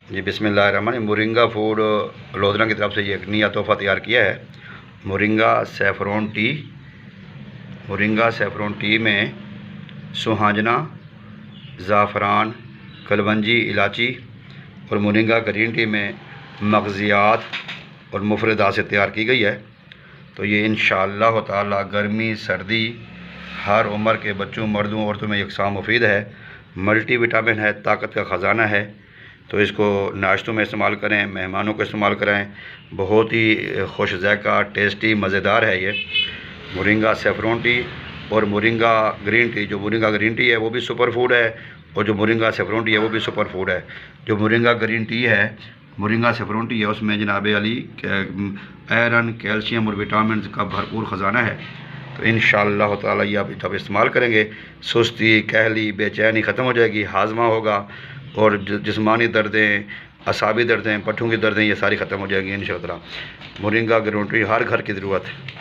जी बिस्मिल्लाहिर्रहमानिर्रहीम। Moringa food lodhra की तरफ से ये एक नया तोहफ़ा तैयार किया है। मोरिंगा सैफ़रॉन टी में सुहांजना, ज़ाफ़रान, कलवंजी, इलायची और मोरिंगा ग्रीन टी में मग़ज़ियात और मुफ़रदात से तैयार की गई है। तो ये इंशाअल्लाह ताला गर्मी सर्दी हर उम्र के बच्चों, मर्दों, औरतों में यकसां मुफीद है। मल्टी विटामिन है, ताकत का ख़जाना है। तो इसको नाश्तों में इस्तेमाल करें, मेहमानों को इस्तेमाल करें। बहुत ही खुश ज़ायक़ा, टेस्टी, मज़ेदार है ये मोरिंगा सैफ़रॉन टी। और मोरिंगा ग्रीन टी, जो मोरिंगा ग्रीन टी है वो भी सुपर फूड है, और जो मोरिंगा सैफ़रॉन टी है वो भी सुपर फूड है। जो मोरिंगा ग्रीन टी है, मोरिंगा सैफ़रॉन टी है, उसमें जनाब अली आयरन, कैल्शियम और विटामिन का भरपूर ख़जाना है। तो इंशाअल्लाह ताला ये आप जब इस्तेमाल करेंगे, सुस्ती, कहली, बेचैनी ख़त्म हो जाएगी, हाजमा होगा, और जिस्मानी दर्दें, असाबी दर्दें, पट्ठों की दर्दें, ये सारी ख़त्म हो जाएगी इंशाअल्लाह। मोरिंगा ग्रीन टी हर घर की ज़रूरत है।